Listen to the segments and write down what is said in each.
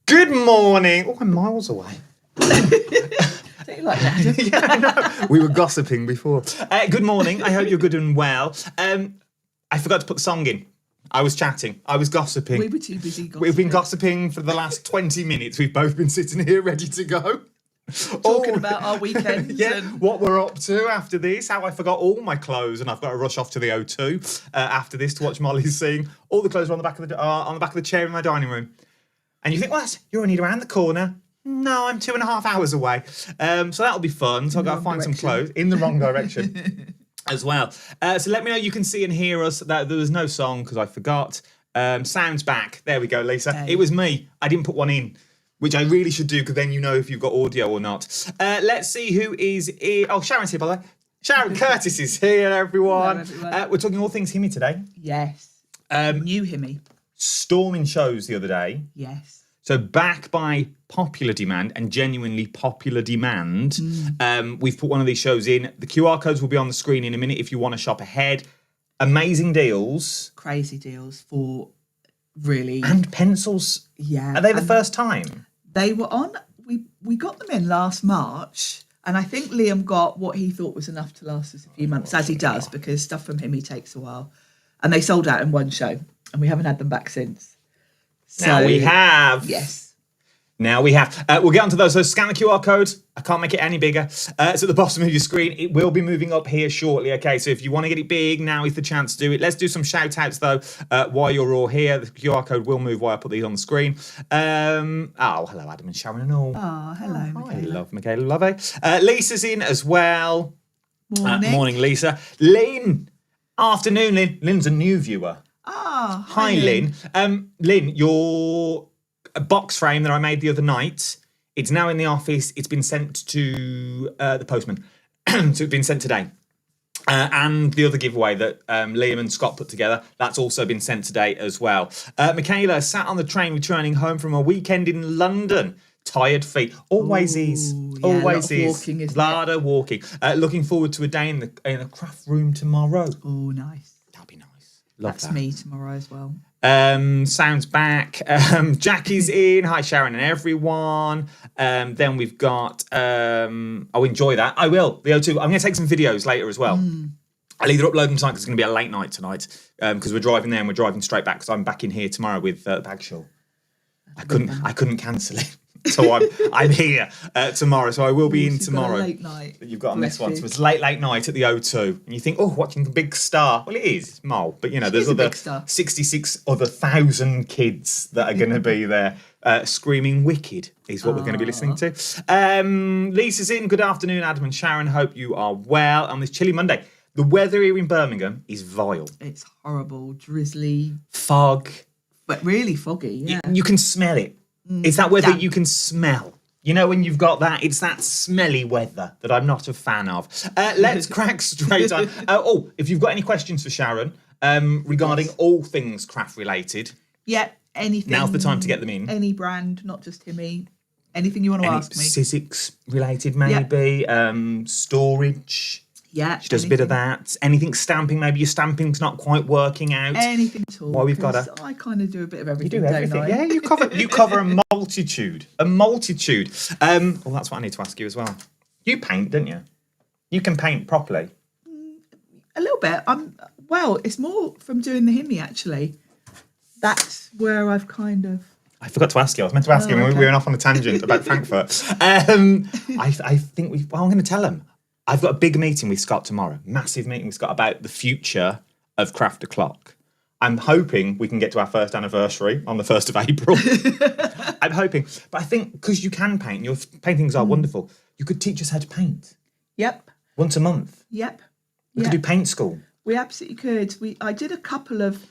Good morning. Oh, I'm miles away. Don't you like that? Yeah, I know. We were gossiping before. Good morning. I hope you're good and well. I forgot to put the song in. I was chatting. I was gossiping. We were too busy gossiping. We've been gossiping for the last 20 minutes. We've both been sitting here ready to go. Talking about our weekends. Yeah, what we're up to after this, how I forgot all my clothes and I've got to rush off to the O2 after this to watch Molly sing. All the clothes are on the back of the chair in my dining room. And you think, well, you're only around the corner. No, I'm 2.5 hours away. So that'll be fun. So I've got to find some clothes in the wrong direction as well. So let me know you can see and hear us. There was no song because I forgot. Sound's back. There we go, Lisa. Okay. It was me. I didn't put one in, which I really should do because then you know if you've got audio or not. Let's see who is here. Oh, Sharon's here, by the way. Sharon Curtis is here, everyone. Hello, everyone. We're talking all things HIMI today. Yes. New HIMI. Storming shows the other day. Yes. So back by popular demand and genuinely popular demand, we've put one of these shows in. The QR codes will be on the screen in a minute if you want to shop ahead. Amazing deals. Crazy deals for really... And pencils. Yeah. Are they the first time? They were on... We got them in last March, and I think Liam got what he thought was enough to last us a few months, as he does, because stuff from him, he takes a while. And they sold out in one show, and we haven't had them back since. So, Now we have. Yes. Now we have. We'll get onto those. So scan the QR code. I can't make it any bigger. It's at the bottom of your screen. It will be moving up here shortly. Okay, so if you want to get it big, now is the chance to do it. Let's do some shout outs though while you're all here. The QR code will move while I put these on the screen. Hello, Adam and Sharon and all. Oh, hello, I Michaela. love Michaela. Love it. Lisa's in as well. Morning. Morning, Lisa. Lynn. Afternoon, Lynn. Lynn's a new viewer. Ah, Hi, Lynn. Lynn, your box frame that I made the other night, it's now in the office. It's been sent to the postman. So it's been sent today. And the other giveaway that Liam and Scott put together, that's also been sent today as well. Michaela sat on the train returning home from a weekend in London. Tired feet. Always is. Yeah, Always a lot of is. walking, isn't Lot of walking. Looking forward to a day in the craft room tomorrow. Oh, nice. That'll be nice. Love That's that. me tomorrow as well. Sounds back. Jackie's in. Hi, Sharon and everyone. Then we've got. Oh, enjoy that. I will. The O2. I'm going to take some videos later as well. I'll either upload them tonight because it's going to be a late night tonight because we're driving there and we're driving straight back because I'm back in here tomorrow with Bag Show. I couldn't cancel it. So I'm here tomorrow. So I will be in tomorrow. Late night. That you've got on this one. So it's late night at the O2. And you think, oh, watching the big star. Well, it is. It's Mole. But, you know, there's other 66 other 1,000 kids that are going to be there. Screaming Wicked is what we're going to be listening to. Lisa's in. Good afternoon, Adam and Sharon. Hope you are well on this chilly Monday. The weather here in Birmingham is vile. It's horrible, drizzly. Fog. But really foggy, yeah. You can smell it. It's that weather Damp. you can smell. You know when you've got that, it's that smelly weather that I'm not a fan of. Let's crack straight on. If you've got any questions for Sharon regarding all things craft related. Yeah, anything. Now's the time to get them in. Any brand, not just HIMI. Anything you want to ask me. Sizzix related maybe. Storage. Yeah. She does a bit of that. Anything stamping, maybe your stamping's not quite working out. Anything at all. Well, we've got I kind of do a bit of everything, You do everything. don't I? Yeah, you cover a multitude. Well, that's what I need to ask you as well. You paint, don't you? You can paint properly. A little bit. It's more from doing the HIMI, actually. That's where I've kind of... I forgot to ask you. I was meant to ask you when we went off on a tangent about Frankfurt. I think I'm going to tell him. I've got a big meeting with Scott tomorrow. Massive meeting with Scott about the future of Craft O'Clock. I'm hoping we can get to our first anniversary on the 1st of April. I'm hoping. But I think because you can paint, your paintings are wonderful, you could teach us how to paint. Yep. Once a month. Yep. We could do paint school. We absolutely could. I did a couple of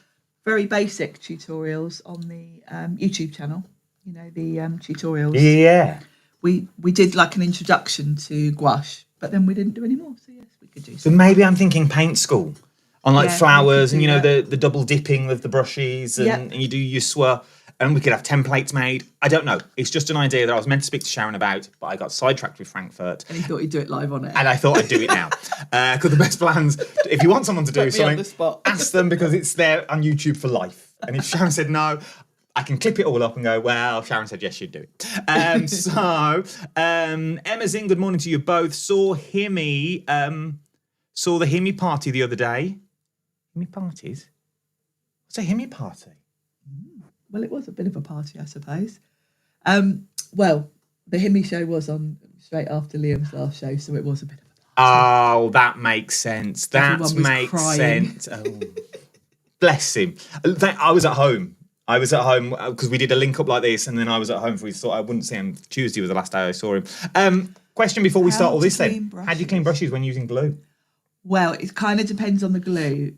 very basic tutorials on the YouTube channel. You know, the tutorials. Yeah. We did like an introduction to gouache, but then we didn't do any more. So yes, we could do. So maybe I'm thinking paint school on like flowers and, you know, that. the double dipping of the brushes and you do your swirl. And we could have templates made. I don't know. It's just an idea that I was meant to speak to Sharon about, but I got sidetracked with Frankfurt. And he thought he'd do it live on it. And I thought I'd do it now. Because the best plans, if you want someone to do Put me on the something, spot. ask them because it's there on YouTube for life. And if Sharon said no, I can clip it all up and go, well, Sharon said yes, you'd do it. Emma's in, good morning to you both. Saw the HIMI party the other day. HIMI parties? What's a HIMI party? Well, it was a bit of a party, I suppose. Well, the HIMI show was on straight after Liam's last show, so it was a bit of a party. Oh, that makes sense. That Everyone was makes crying. sense. Oh, bless him. I was at home. Because we did a link up like this, and then I was at home. We thought I wouldn't see him. Tuesday was the last day I saw him. Question before we start all this then. How do you clean brushes when using glue? Well, it kind of depends on the glue.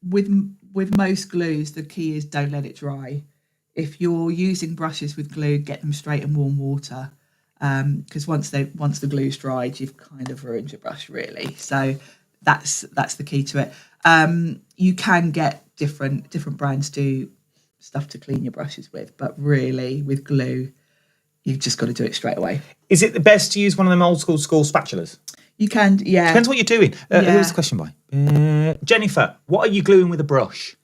With most glues, the key is don't let it dry. If you're using brushes with glue, get them straight in warm water. Because once the glue's dried, you've kind of ruined your brush, really. So that's the key to it. You can get different brands do stuff to clean your brushes with, but really with glue, you've just got to do it straight away. Is it the best to use one of them old school spatulas? You can, yeah. Depends what you're doing. Who was the question by? Jennifer, what are you gluing with a brush?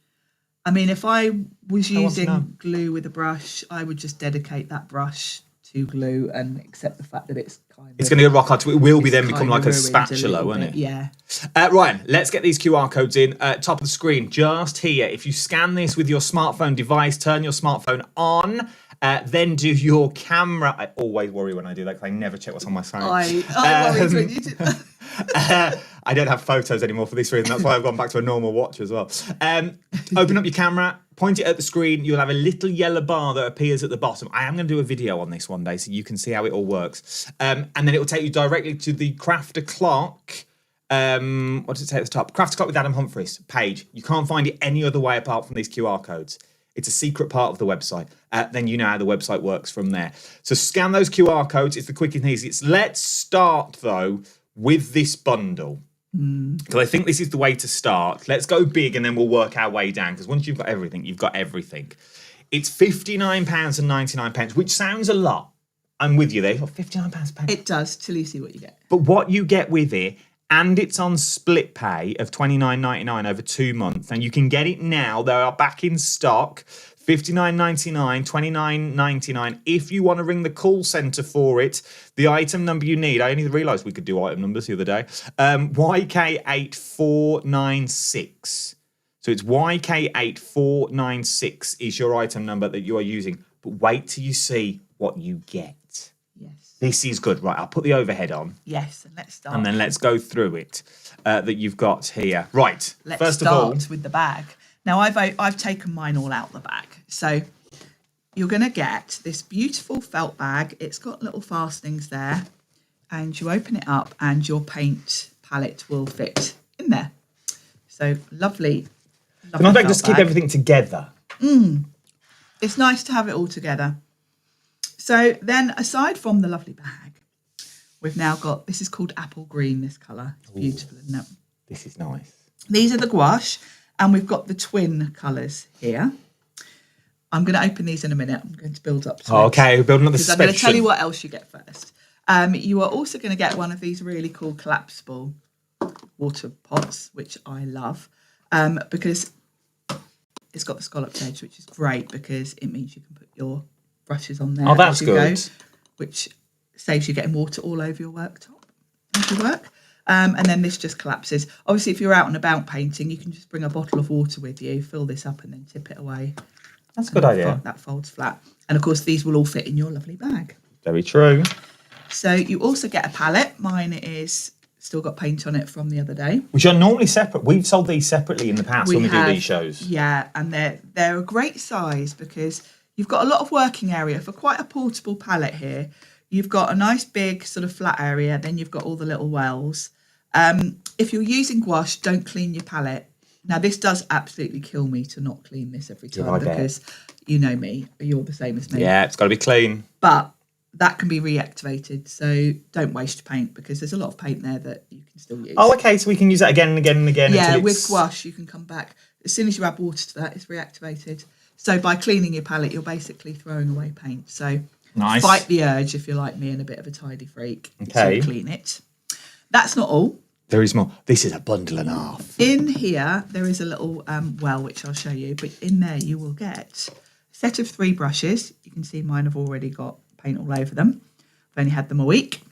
I mean, if I was using glue with a brush, I would just dedicate that brush to glue and accept the fact that it's going to be a rock hard. It will be then become like a spatula, won't it? Yeah. Ryan, let's get these QR codes in. Top of the screen, just here. If you scan this with your smartphone device, turn your smartphone on, then do your camera. I always worry when I do that because I never check what's on my phone. I worried when you did that. I don't have photos anymore for this reason. That's why I've gone back to a normal watch as well. Open up your camera, point it at the screen. You'll have a little yellow bar that appears at the bottom. I am going to do a video on this one day so you can see how it all works. And then it will take you directly to the Craft O'Clock. What does it say at the top? Craft O'Clock with Adam Humphries page. You can't find it any other way apart from these QR codes. It's a secret part of the website. Then you know how the website works from there. So scan those QR codes. It's the quickest and easiest. Let's start, though, with this bundle. Because I think this is the way to start. Let's go big and then we'll work our way down. Because once you've got everything, you've got everything. It's £59.99, which sounds a lot. I'm with you there. £59 It does, till you see what you get. But what you get with it, and it's on split pay of $29.99 over 2 months, and you can get it now. They are back in stock. $59.99, $29.99. If you want to ring the call centre for it, the item number you need, I only realised we could do item numbers the other day, YK8496. So it's YK8496 is your item number that you are using. But wait till you see what you get. Yes. This is good. Right, I'll put the overhead on. Yes, and let's start. And then let's go through it that you've got here. Right, let's start with the bag. Now, I've taken mine all out the bag. So you're going to get this beautiful felt bag. It's got little fastenings there. And you open it up and your paint palette will fit in there. So lovely. Can I just keep everything together? It's nice to have it all together. So then, aside from the lovely bag, we've now got, this is called apple green, this colour. It's beautiful, isn't it? This is nice. These are the gouache. And we've got the twin colours here. I'm going to open these in a minute. I'm going to build up to it. Okay, we're building up the suspension. I'm going to tell you what else you get first. You are also going to get one of these really cool collapsible water pots, which I love, because it's got the scalloped edge, which is great because it means you can put your brushes on there. Oh, that's good. Which saves you getting water all over your worktop as you work. And then this just collapses. Obviously, if you're out and about painting, you can just bring a bottle of water with you, fill this up and then tip it away. That's a good idea. That folds flat. And of course, these will all fit in your lovely bag. Very true. So you also get a palette. Mine is still got paint on it from the other day. Which are normally separate. We've sold these separately in the past when we do these shows. Yeah, and they're a great size because you've got a lot of working area for quite a portable palette here. You've got a nice big sort of flat area, then you've got all the little wells. If you're using gouache, don't clean your palette. Now, this does absolutely kill me to not clean this every time because you know me, you're the same as me. Yeah, it's got to be clean. But that can be reactivated, so don't waste paint because there's a lot of paint there that you can still use. Oh, okay, so we can use that again and again and again. Yeah, with gouache, you can come back. As soon as you add water to that, it's reactivated. So by cleaning your palette, you're basically throwing away paint. So nice. Fight the urge if you're like me and a bit of a tidy freak. Okay. So clean it. That's not all. There is more. This is a bundle and a half. In here, there is a little well, which I'll show you. But in there, you will get a set of 3 brushes. You can see mine have already got paint all over them. I've only had them a week.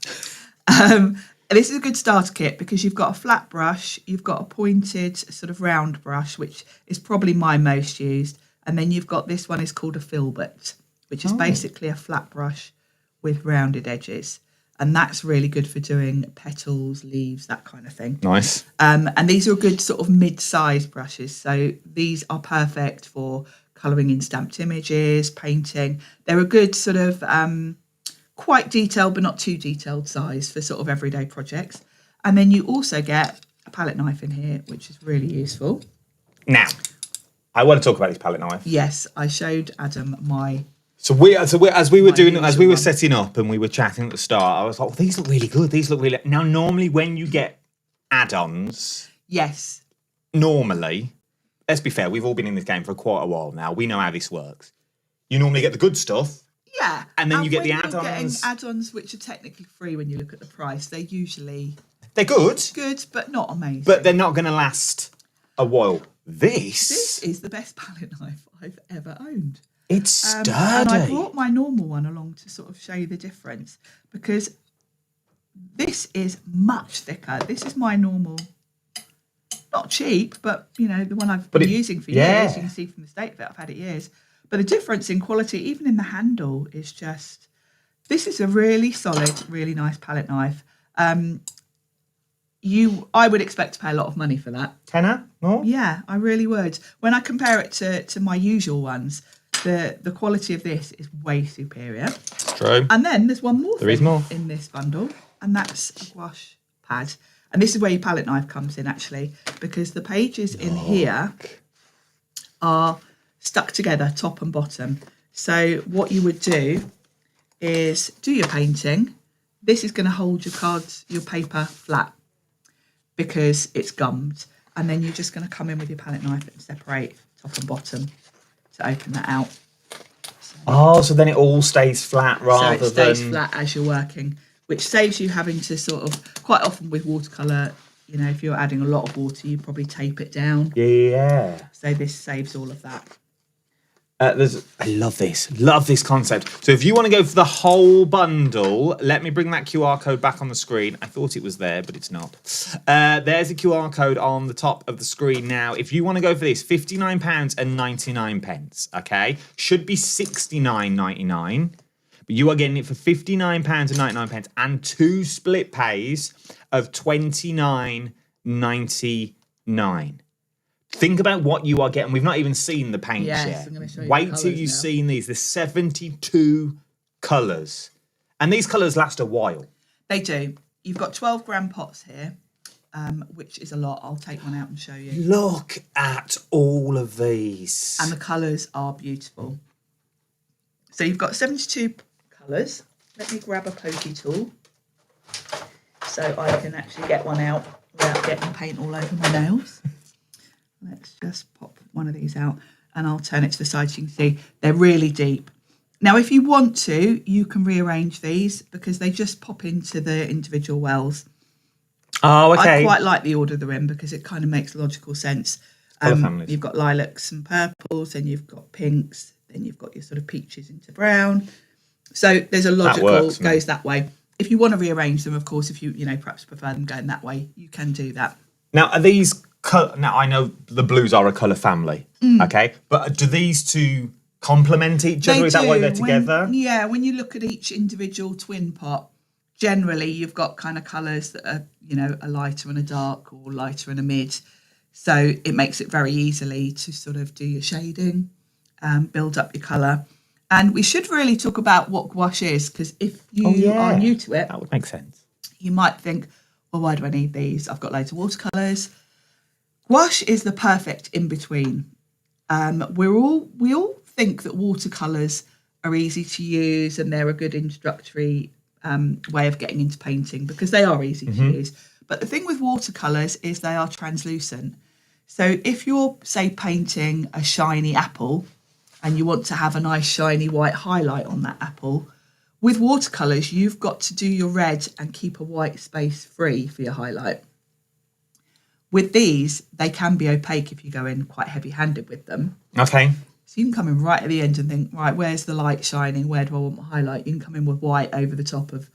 This is a good starter kit because you've got a flat brush, you've got a pointed sort of round brush, which is probably my most used. And then you've got this one is called a filbert, which is basically a flat brush with rounded edges. And that's really good for doing petals, leaves, that kind of thing. Nice. And these are good sort of mid-sized brushes. So these are perfect for colouring in stamped images, painting. They're a good sort of quite detailed but not too detailed size for sort of everyday projects. And then you also get a palette knife in here, which is really useful. Now, I want to talk about this palette knife. Yes, I showed Adam my... As we were setting up and we were chatting at the start, I was like, these look really good. These look really... Now, normally when you get add-ons... Yes. Normally, let's be fair, we've all been in this game for quite a while now. We know how this works. You normally get the good stuff. Yeah. And then you get the add-ons. You're getting add-ons which are technically free when you look at the price. They're usually... They're good. Good, but not amazing. But they're not going to last a while. This is the best palette knife I've ever owned. It's sturdy. And I brought my normal one along to sort of show you the difference because this is much thicker. This is my normal, not cheap, but, you know, the one I've been using for years. You can see from the state of it, I've had it years. But the difference in quality, even in the handle, is just... This is a really solid, really nice palette knife. I would expect to pay a lot of money for that. Tenner? More? Yeah, I really would. When I compare it to my usual ones, the quality of this is way superior. It's true. And then there's one more There is more in this bundle, and that's a gouache pad. And this is where your palette knife comes in, actually, because the pages in here are stuck together, top and bottom. So what you would do is do your painting. This is going to hold your cards, your paper flat because it's gummed. And then you're just going to come in with your palette knife and separate top and bottom to open that out. So then it all stays flat rather than... So it stays flat as you're working, which saves you having to sort of, quite often with watercolour, you know, if you're adding a lot of water, you probably tape it down. Yeah. So this saves all of that. I love this concept. So if you want to go for the whole bundle, let me bring that QR code back on the screen. I thought it was there, but it's not. There's a QR code on the top of the screen now. If you want to go for this, £59.99, okay? Should be £69.99, but you are getting it for £59.99 and 2 split pays of £29.99. Think about what you are getting. We've not even seen the paints yet. I'm going to show you Wait till you've seen these. There's 72 colours. And these colours last a while. They do. You've got 12 gram pots here, which is a lot. I'll take one out and show you. Look at all of these. And the colours are beautiful. So you've got 72 colours. Let me grab a pokey tool so I can actually get one out without getting paint all over my nails. Let's just pop one of these out and I'll turn it to the side so you can see they're really deep. Now, if you want to, you can rearrange these because they just pop into the individual wells. Oh, okay. I quite like the order they're in because it kind of makes logical sense. You've got lilacs and purples, then you've got pinks, then you've got your sort of peaches into brown. So there's a logical goes that way. If you want to rearrange them, of course, if you perhaps prefer them going that way, you can do that. Now, are these... Now, I know the blues are a colour family, okay? But do these two complement each other? Is that why they're together? When you look at each individual twin pot, generally you've got kind of colours that are, a lighter and a dark or lighter and a mid. So it makes it very easily to sort of do your shading, build up your colour. And we should really talk about what gouache is, because if you are new to it... That would make sense. You might think, well, why do I need these? I've got loads of watercolours. Gouache is the perfect in-between. We all think that watercolours are easy to use and they're a good introductory way of getting into painting because they are easy to use. But the thing with watercolours is they are translucent. So if you're, say, painting a shiny apple and you want to have a nice shiny white highlight on that apple, with watercolours, you've got to do your red and keep a white space free for your highlight. With these, they can be opaque if you go in quite heavy-handed with them. Okay. So you can come in right at the end and think, right, where's the light shining? Where do I want my highlight? You can come in with white over the top of,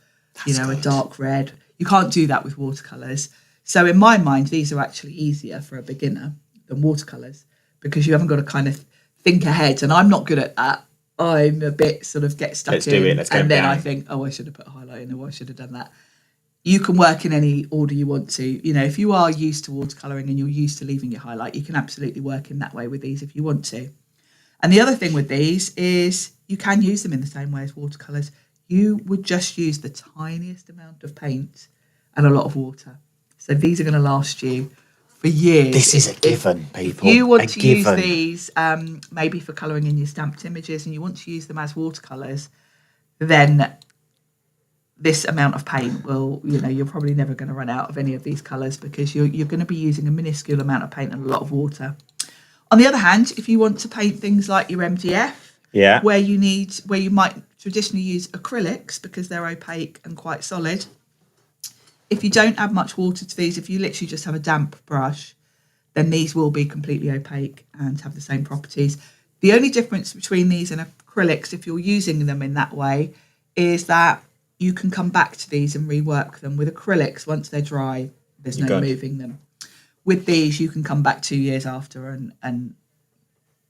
a dark red. You can't do that with watercolours. So in my mind, these are actually easier for a beginner than watercolours because you haven't got to kind of think ahead. And I'm not good at that. I'm a bit sort of get stuck Let's do it. Let's go and then down. I think, I should have put a highlight in, or I should have done that. You can work in any order you want to. If you are used to watercolouring and you're used to leaving your highlight, you can absolutely work in that way with these if you want to. And the other thing with these is you can use them in the same way as watercolours. You would just use the tiniest amount of paint and a lot of water. So these are going to last you for years. This is a given, people. If you want to use these maybe for colouring in your stamped images and you want to use them as watercolours, then this amount of paint will, you're probably never going to run out of any of these colours because you're going to be using a minuscule amount of paint and a lot of water. On the other hand, if you want to paint things like your MDF, where you might traditionally use acrylics because they're opaque and quite solid, if you don't add much water to these, if you literally just have a damp brush, then these will be completely opaque and have the same properties. The only difference between these and acrylics, if you're using them in that way, is that you can come back to these and rework them. With acrylics, once they're dry, there's no moving them. With these, you can come back 2 years after and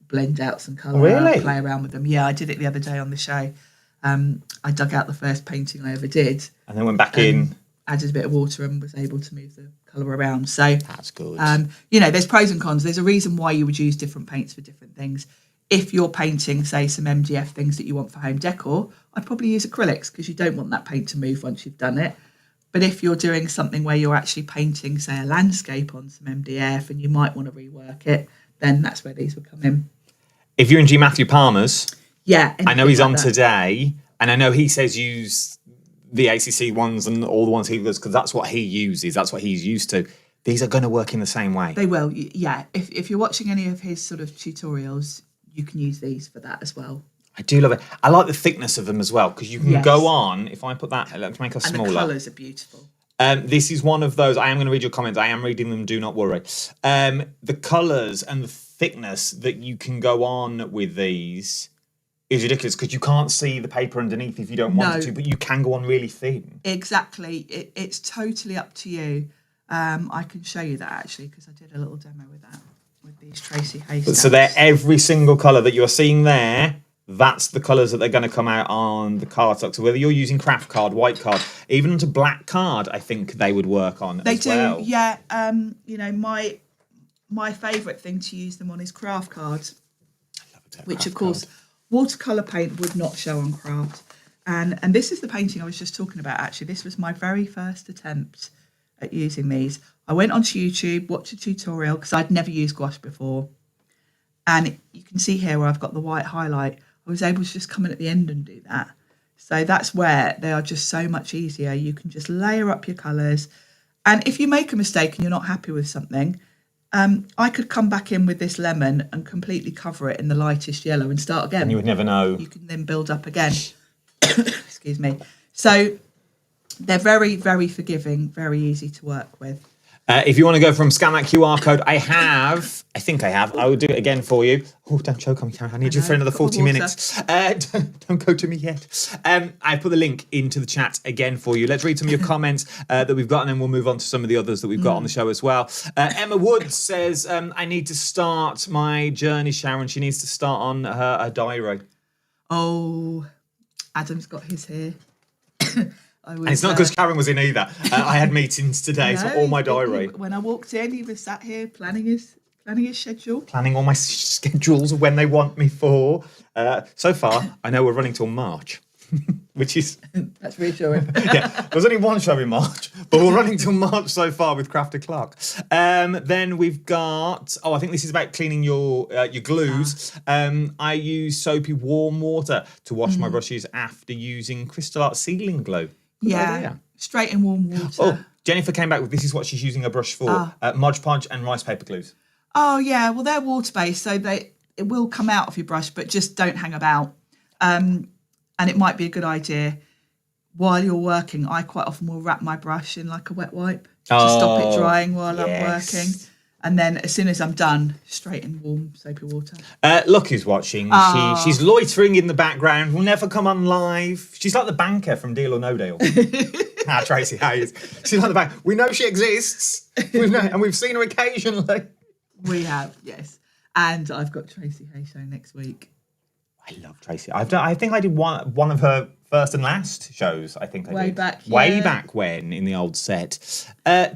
blend out some colour, play around with them. Yeah, I did it the other day on the show. I dug out the first painting I ever did. And then went back in. Added a bit of water and was able to move the colour around. So that's good. There's pros and cons. There's a reason why you would use different paints for different things. If you're painting, say, some MDF things that you want for home decor, I'd probably use acrylics because you don't want that paint to move once you've done it. But if you're doing something where you're actually painting, say, a landscape on some MDF and you might want to rework it, then that's where these would come in. If you're in G. Matthew Palmer's, I know he's on today, and I know he says use the ACC ones and all the ones he does because that's what he uses, that's what he's used to. These are going to work in the same way. They will, yeah. If you're watching any of his sort of tutorials, you can use these for that as well. I do love it. I like the thickness of them as well because you can go on. If I put that, let's make us smaller. And the colours are beautiful. This is one of those. I am going to read your comments. I am reading them. Do not worry. The colours and the thickness that you can go on with these is ridiculous because you can't see the paper underneath if you don't want to, but you can go on really thin. Exactly. It's totally up to you. I can show you that actually because I did a little demo with that, with these Tracy Hay stamps. So they're every single colour that you're seeing there. That's the colours that they're going to come out on the cardstock. So whether you're using craft card, white card, even onto black card, I think they would work on they as do, well. Yeah. My favourite thing to use them on is craft cards, which of course watercolour paint would not show on craft. And this is the painting I was just talking about actually. This was my very first attempt at using these. I went onto YouTube, watched a tutorial because I'd never used gouache before. And you can see here where I've got the white highlight. I was able to just come in at the end and do that. So that's where they are just so much easier. You can just layer up your colours. And if you make a mistake and you're not happy with something, I could come back in with this lemon and completely cover it in the lightest yellow and start again. And you would never know. You can then build up again. Excuse me. So they're very, very forgiving, very easy to work with. If you want to go from scan that QR code, I think I have. I will do it again for you. Oh, don't choke on me, Karen. I need you for another 40 minutes. Don't go to me yet. I put the link into the chat again for you. Let's read some of your comments that we've got, and then we'll move on to some of the others that we've got on the show as well. Emma Woods says, I need to start my journey, Sharon. She needs to start on her diary. Oh, Adam's got his here. And it's not because Karen was in either. I had meetings today, so all my diary. When I walked in, he was sat here planning his schedule. Planning all my schedules of when they want me for. So far, I know we're running till March, which is... That's reassuring. Yeah, there's only one show in March, but we're running till March so far with Crafted Clark. Then we've got... I think this is about cleaning your glues. I use soapy warm water to wash my brushes after using Crystal Art sealing glue. Good idea. Straight in warm water. Oh, Jennifer came back with this is what she's using a brush for. Mod Podge and rice paper glues. Oh, yeah. Well, they're water-based, so it will come out of your brush, but just don't hang about. And it might be a good idea while you're working. I quite often will wrap my brush in like a wet wipe to stop it drying while I'm working. And then as soon as I'm done, straight in warm soapy water. Look who's watching. She's loitering in the background. Will never come on live. She's like the banker from Deal or No Deal. Tracy Hayes. She's like the bank. We know she exists. And we've seen her occasionally. We have, yes. And I've got Tracy Hayes show next week. I love Tracy. I think I did one of her first and last shows. I think I Way did. back, Way yeah. back when in the old set.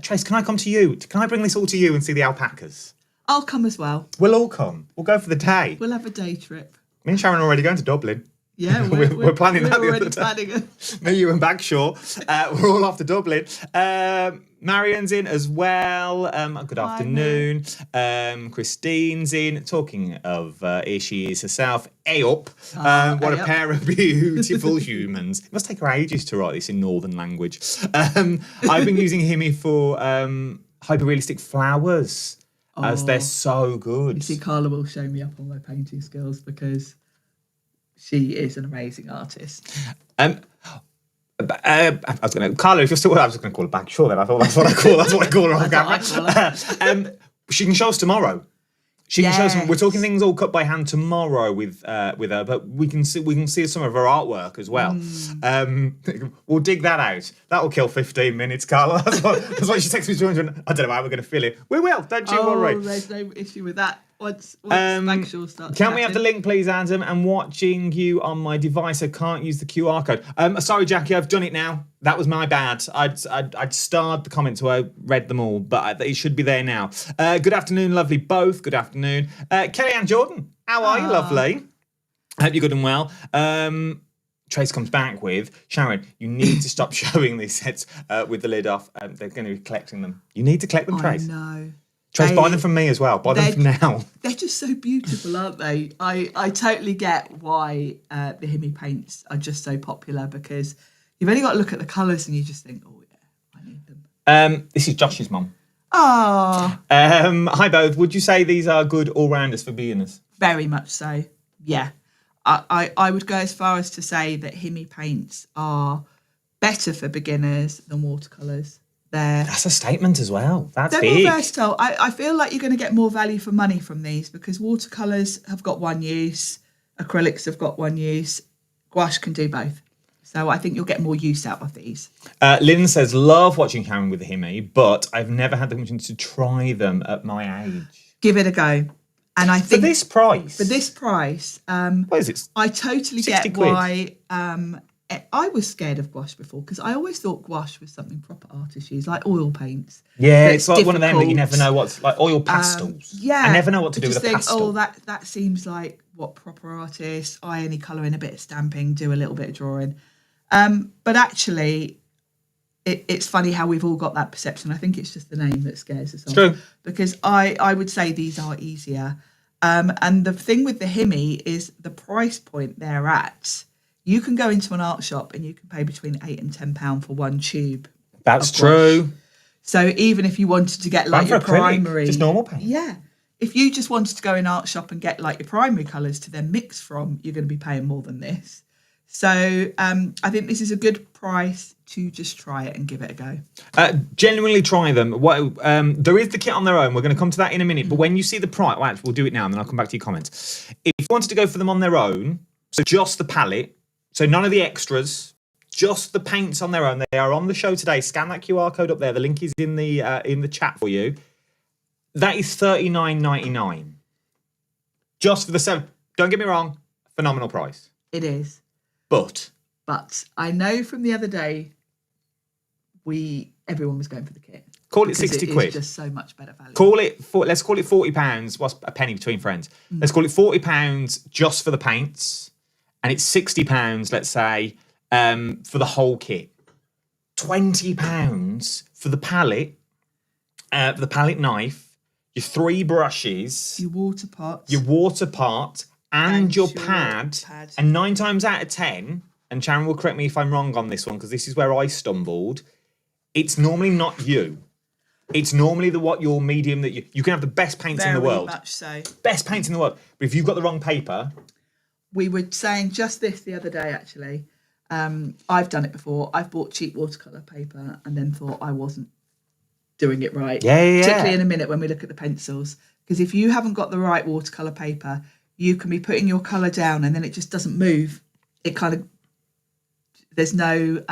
Trace, can I come to you? Can I bring this all to you and see the alpacas? I'll come as well. We'll all come. We'll go for the day. We'll have a day trip. Me and Sharon are already going to Dublin. Yeah, we're planning that the already other day. planning it. Me, you, and Bagshaw. We're all off to Dublin. Marion's in as well. Good afternoon. Christine's in. Talking of, here she is herself. What a pair of beautiful humans. It must take her ages to write this in Northern language. I've been using HIMI for hyper-realistic flowers, as they're so good. You see, Carla will show me up on my painting skills because she is an amazing artist. I was going to, Carla, if you're still, I was going to call her back. Sure, then I thought that's what I call her on camera. She can show us tomorrow. She can show us. We're talking things all cut by hand tomorrow with her, but we can see some of her artwork as well. We'll dig that out. That will kill 15 minutes, Carla. That's what she texts me. I don't know how we're going to fill it. We will. Don't you worry. There's no issue with that. Once Bagshaw starts. Can we have the link, please, Adam? I'm watching you on my device. I can't use the QR code. Sorry, Jackie, I've done it now. That was my bad. I'd starred the comments, so I read them all, but it should be there now. Good afternoon, lovely both. Good afternoon. Kellyanne Jordan, how are you, lovely? I hope you're good and well. Trace comes back with, Sharon, you need to stop showing these sets with the lid off. They're going to be collecting them. You need to collect them, Trace. I know. Trace, buy them from me as well. Buy them from now. They're just so beautiful, aren't they? I totally get why the HIMI paints are just so popular, because you've only got to look at the colours and you just think, oh yeah, I need them. This is Josh's mum. Oh. Hi both. Would you say these are good all-rounders for beginners? Very much so, yeah. I would go as far as to say that HIMI paints are better for beginners than watercolours. That's a statement as well. They're big. More versatile. I feel like you're going to get more value for money from these, because watercolours have got one use, acrylics have got one use, gouache can do both. So I think you'll get more use out of these. Lynn says, love watching Sharon with the HIMI, but I've never had the opportunity to try them at my age. Give it a go. And I think For this price, what is it? I totally get quid. why I was scared of gouache before, because I always thought gouache was something proper artists use, like oil paints. Yeah, it's like one of them that you never know what's like oil pastels. Yeah, I never know what to do with a think, pastel. Oh, that seems like what proper artists. I only colour in a bit of stamping, do a little bit of drawing. But actually, it's funny how we've all got that perception. I think it's just the name that scares us off. True. Because I would say these are easier. And the thing with the HIMI is the price point they're at. You can go into an art shop and you can pay between £8 and £10 for one tube. That's true. Gouache. So even if you wanted to get like your primary, just normal paint. Yeah. If you just wanted to go in art shop and get like your primary colours to then mix from, you're going to be paying more than this. So I think this is a good price to just try it and give it a go. Genuinely try them. There is the kit on their own. We're going to come to that in a minute. But when you see the price, well, actually, we'll do it now and then I'll come back to your comments. If you wanted to go for them on their own, so just the palette, so none of the extras, just the paints on their own. They are on the show today. Scan that QR code up there. The link is in the chat for you. That is $39.99. Just for the 7. Don't get me wrong, phenomenal price. It is. But I know from the other day, everyone was going for the kit. Call it 60 quid. It's just so much better value. Let's call it £40. What's a penny between friends? Let's call it £40 just for the paints, and it's £60, let's say, for the whole kit. £20 for the palette, knife, your 3 brushes, your water pot, and your pad. And 9 times out of 10, and Sharon will correct me if I'm wrong on this one, because this is where I stumbled, it's normally not you. It's normally your medium that you can have the best paints in the world. Very much so. Best paints in the world. But if you've got the wrong paper... We were saying just this the other day, actually. I've done it before. I've bought cheap watercolour paper and then thought I wasn't doing it right. Yeah. Particularly in a minute when we look at the pencils. Because if you haven't got the right watercolour paper, you can be putting your colour down and then it just doesn't move. It kind of, there's no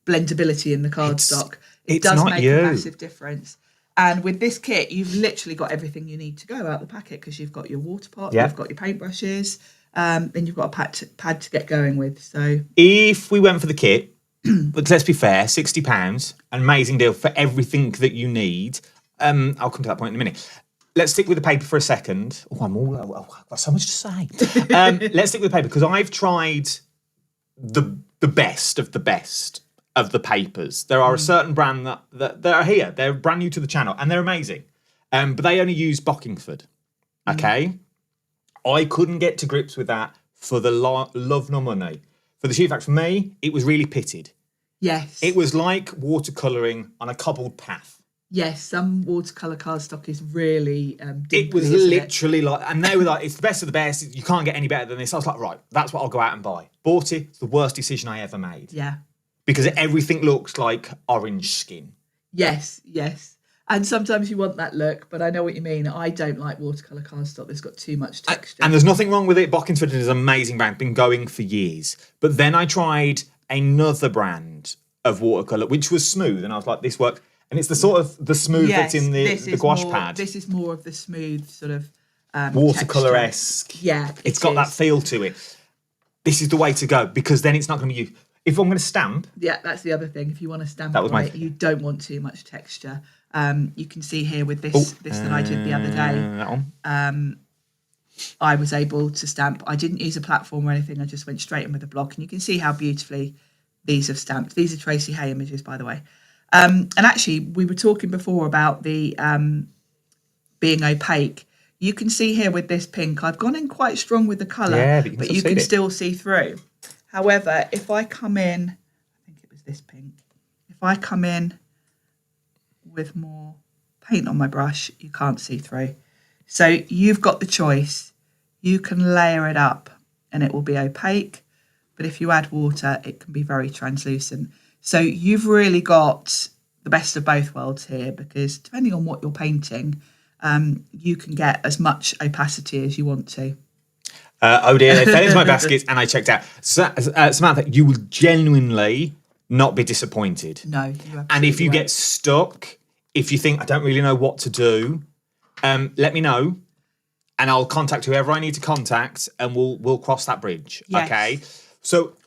blendability in the cardstock. It does make a massive difference. And with this kit, you've literally got everything you need to go out the packet because you've got your water pot, you've got your paintbrushes, then you've got a pad to get going with. So if we went for the kit, but let's be fair, £60, an amazing deal for everything that you need. I'll come to that point in a minute. Let's stick with the paper for a second. I've got so much to say. Let's stick with the paper because I've tried the best of the papers. There are a certain brand that are here. They're brand new to the channel and they're amazing. But they only use Bockingford. Okay? I couldn't get to grips with that for the love nor money. For the sheer fact, for me, it was really pitted. Yes. It was like watercolouring on a cobbled path. Yes, some watercolour cardstock is really dimply, it was literally like, and they were like, it's the best of the best. You can't get any better than this. I was like, right, that's what I'll go out and buy. Bought it. It's the worst decision I ever made. Yeah. Because everything looks like orange skin. Yes. And sometimes you want that look, but I know what you mean. I don't like watercolour cardstock that's got too much texture. And there's nothing wrong with it. Bockingford is an amazing brand, been going for years. But then I tried another brand of watercolour, which was smooth, and I was like, this works. And it's the sort of the smooth that's in the gouache pad. This is more of the smooth sort of watercolour-esque. Yeah, it's got that feel to it. This is the way to go because then it's not going to be used. If I'm going to stamp, yeah, that's the other thing. If you want to stamp it, you don't want too much texture. You can see here with this that I did the other day. That one. I was able to stamp. I didn't use a platform or anything. I just went straight in with a block, and you can see how beautifully these have stamped. These are Tracy Hay images, by the way. And actually, we were talking before about the being opaque. You can see here with this pink, I've gone in quite strong with the colour, but you can still see through. However, if I come in, I think it was this pink, if I come in with more paint on my brush, you can't see through. So you've got the choice. You can layer it up and it will be opaque, but if you add water, it can be very translucent. So you've really got the best of both worlds here because depending on what you're painting, you can get as much opacity as you want to. Oh dear, they fell into my basket and I checked out. Samantha, you will genuinely not be disappointed. No, you absolutely And if you won't. get stuck, if you think, I don't really know what to do, let me know and I'll contact whoever I need to contact and we'll cross that bridge. Yes. Okay? So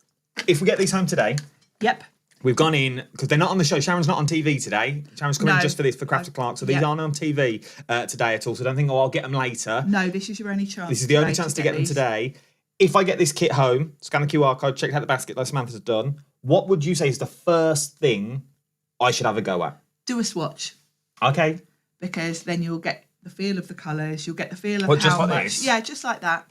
if we get these home today... Yep. We've gone in, because they're not on the show. Sharon's not on TV today. Sharon's coming in just for this, for Crafted Clark. So these aren't on TV today at all. So don't think, I'll get them later. No, this is your only chance. This is the only chance to get them today. If I get this kit home, scan the QR code, check out the basket like Samantha's done, what would you say is the first thing I should have a go at? Do a swatch. Okay. Because then you'll get the feel of the colours. You'll get the feel of What, just how like much. this? Yeah, just like that.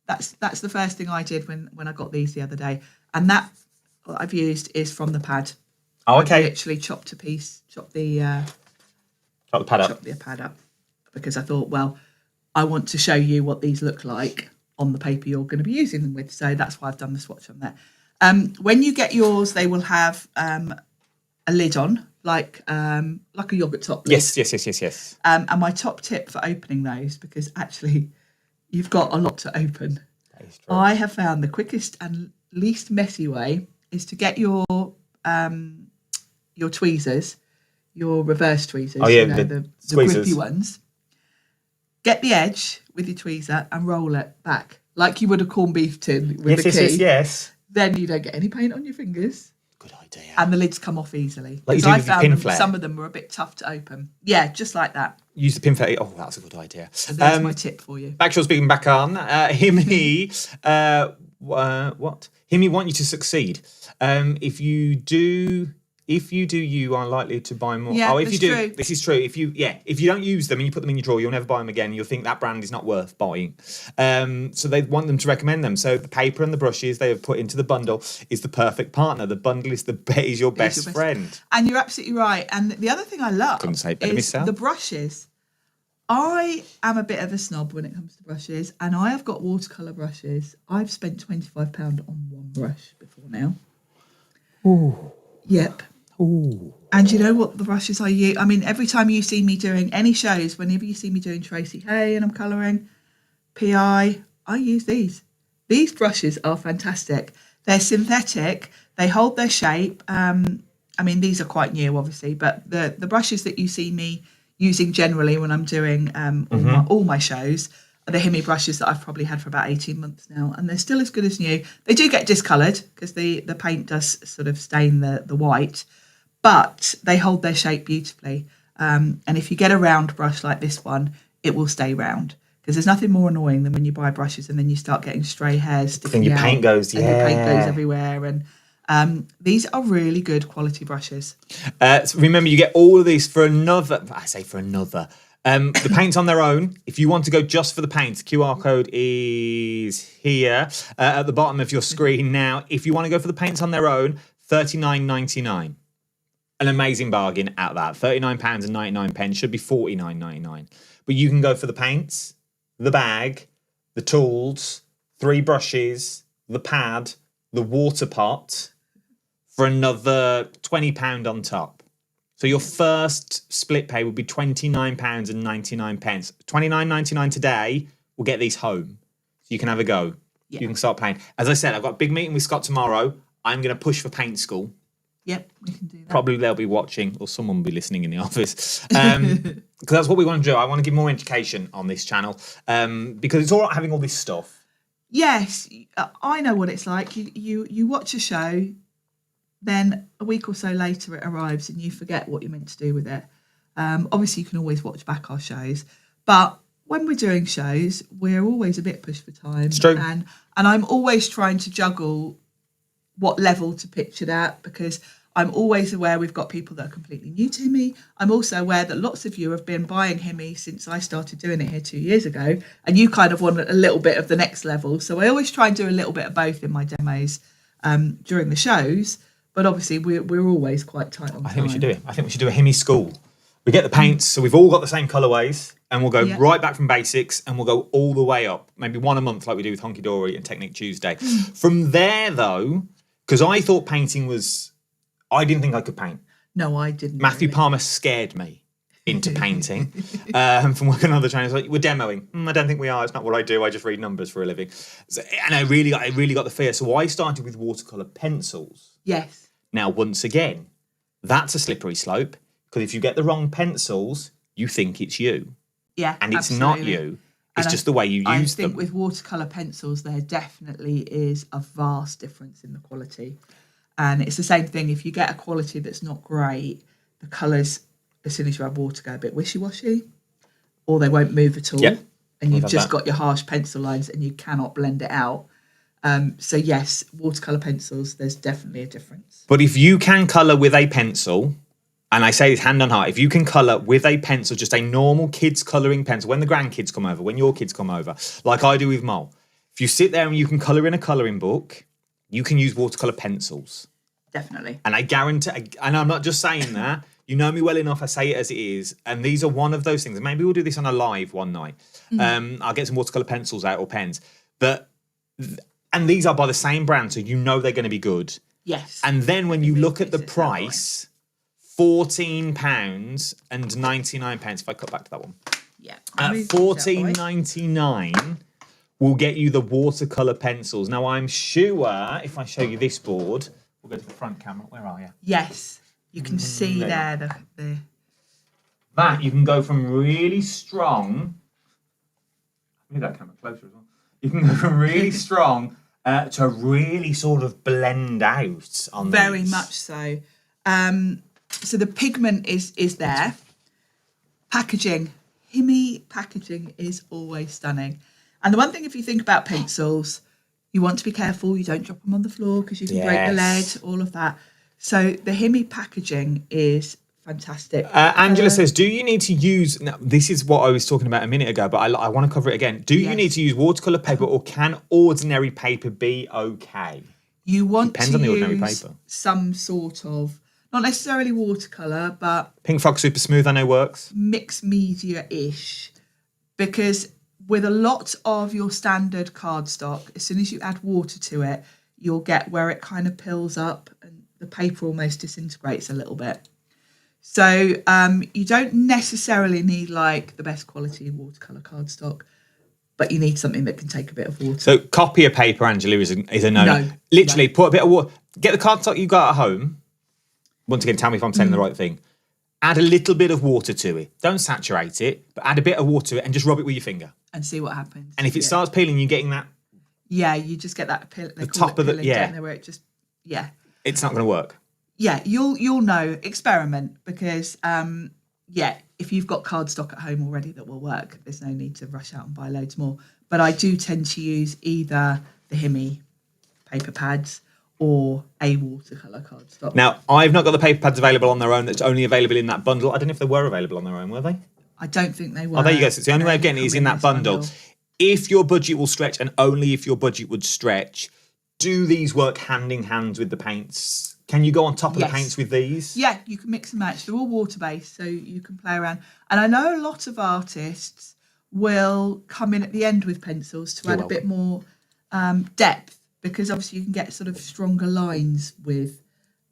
That's the first thing I did when I got these the other day. And that what I've used is from the pad. Oh, okay. I literally chopped the pad up because I thought, well, I want to show you what these look like on the paper you're going to be using them with. So that's why I've done the swatch on there. When you get yours, they will have a lid on, like a yogurt top lid. Yes. And my top tip for opening those, because actually you've got a lot to open. That is true. I have found the quickest and least messy way is to get your tweezers, your reverse tweezers, the grippy ones. Get the edge with your tweezer and roll it back like you would a corned beef tin with the key. Yes. Then you don't get any paint on your fingers. Good idea. And the lids come off easily. Like you Because do I with your found pin them, flare. some of them were a bit tough to open. Yeah, just like that. Use the pin flare. Oh, that's a good idea. So there's my tip for you. Actual speaking back on, HIMI, what? HIMI want you to succeed. If you do, you are likely to buy more. Yeah, if you do, true. this is true. If you don't use them and you put them in your drawer, you'll never buy them again. You'll think that brand is not worth buying. So they want them to recommend them. So the paper and the brushes they have put into the bundle is the perfect partner. The bundle is your best friend. And you're absolutely right. And the other thing I love Couldn't say it better is myself. the brushes. I am a bit of a snob when it comes to brushes, and I have got watercolour brushes. I've spent £25 on one brush before now. Ooh. Yep. Ooh. And you know what the brushes I use? I mean, every time you see me doing any shows, whenever you see me doing Tracy Hay and I'm colouring, PI, I use these. These brushes are fantastic. They're synthetic. They hold their shape. I mean, these are quite new, obviously, but the brushes that you see me using generally when I'm doing all my shows are the HIMI brushes that I've probably had for about 18 months now, and they're still as good as new. They do get discoloured because the paint does sort of stain the white, but they hold their shape beautifully. And if you get a round brush like this one, it will stay round. Because there's nothing more annoying than when you buy brushes and then you start getting stray hairs sticking Then your out. paint goes, and your paint goes everywhere. And these are really good quality brushes. So remember, you get all of these for another. I say for another. The paint's on their own. If you want to go just for the paint, the QR code is here at the bottom of your screen now. If you want to go for the paints on their own, $39.99. An amazing bargain at that. £39.99 should be $49.99. But you can go for the paints, the bag, the tools, 3 brushes, the pad, the water pot for another £20 on top. So your first split pay would be £29.99. £29.99 today will get these home. So you can have a go. Yeah. You can start playing. As I said, I've got a big meeting with Scott tomorrow. I'm going to push for paint school. Yep, we can do that. Probably they'll be watching, or someone will be listening in the office. Because that's what we want to do. I want to give more education on this channel. Because it's all right having all this stuff. Yes, I know what it's like. You watch a show, then a week or so later it arrives and you forget what you're meant to do with it. Obviously, you can always watch back our shows. But when we're doing shows, we're always a bit pushed for time. It's true. And I'm always trying to juggle what level to pitch it at, because I'm always aware we've got people that are completely new to HIMI. I'm also aware that lots of you have been buying HIMI since I started doing it here 2 years ago, and you kind of want a little bit of the next level. So I always try and do a little bit of both in my demos during the shows, but obviously we're always quite tight on time. I think we should do it. I think we should do a HIMI school. We get the paints, so we've all got the same colourways, and we'll go right back from basics, and we'll go all the way up, maybe one a month like we do with Honky Dory and Technique Tuesday. From there, though, because I thought painting was... I didn't think I could paint. No, I didn't. Matthew Palmer scared me into painting from working on other channels. Like, we're demoing. I don't think we are. It's not what I do. I just read numbers for a living. So, and I really got the fear. So I started with watercolour pencils. Yes. Now, once again, that's a slippery slope, because if you get the wrong pencils, you think it's you. Yeah, and it's not you. It's just the way you use them. I think with watercolour pencils, there definitely is a vast difference in the quality. And it's the same thing. If you get a quality that's not great, the colours, as soon as you add water, go a bit wishy-washy, or they won't move at all. Yep. And you've just got your harsh pencil lines and you cannot blend it out. So yes, watercolour pencils, there's definitely a difference. But if you can colour with a pencil, and I say this hand on heart, if you can colour with a pencil, just a normal kids colouring pencil, when the grandkids come over, when your kids come over, like I do with Mole, if you sit there and you can colour in a colouring book, you can use watercolour pencils. Definitely. And I guarantee, and I'm not just saying that, you know me well enough, I say it as it is, and these are one of those things. Maybe we'll do this on a live one night. I'll get some watercolour pencils out, or pens. And these are by the same brand, so you know they're going to be good. Yes. And then when you look at the price, £14.99, if I cut back to that one. Yeah. £14.99 will get you the watercolour pencils. Now, I'm sure if I show you this board, we'll go to the front camera. Where are you? Yes. You can see there the... That, you can go from really strong... I need that camera closer as well. You can go from really strong to really sort of blend out on Very these. much so. So the pigment is there. Packaging. HIMI packaging is always stunning. And the one thing, if you think about pencils, you want to be careful. You don't drop them on the floor because you can break the lead, all of that. So the HIMI packaging is fantastic. Angela says, do you need to use... Now, this is what I was talking about a minute ago, but I want to cover it again. Do you need to use watercolour paper, or can ordinary paper be okay? You want Depends to on the use ordinary paper. some sort of, not necessarily watercolour, but... Pink Frog Super Smooth, I know works. Mixed media-ish. Because with a lot of your standard cardstock, as soon as you add water to it, you'll get where it kind of pills up and the paper almost disintegrates a little bit. So you don't necessarily need like the best quality watercolour cardstock, but you need something that can take a bit of water. So copier paper, Angela, is a no. Literally, put a bit of water. Get the cardstock you got at home. Once again, tell me if I'm saying the right thing. Add a little bit of water to it. Don't saturate it, but add a bit of water to it and just rub it with your finger. And see what happens. And if it starts peeling, you're getting that. Yeah, you just get that the top of the where it just It's not going to work. Yeah, you'll know. Experiment because if you've got cardstock at home already that will work, there's no need to rush out and buy loads more. But I do tend to use either the HIMI paper pads or a watercolour cardstock. Now, I've not got the paper pads available on their own. That's only available in that bundle. I don't know if they were available on their own, were they? I don't think they were. Oh, there you go. So it's the only way of getting it is in that bundle. If your budget will stretch, and only if your budget would stretch, do these work hand in hand with the paints? Can you go on top of the paints with these? Yeah, you can mix and match. They're all water-based, so you can play around. And I know a lot of artists will come in at the end with pencils to add a bit more depth, because obviously you can get sort of stronger lines with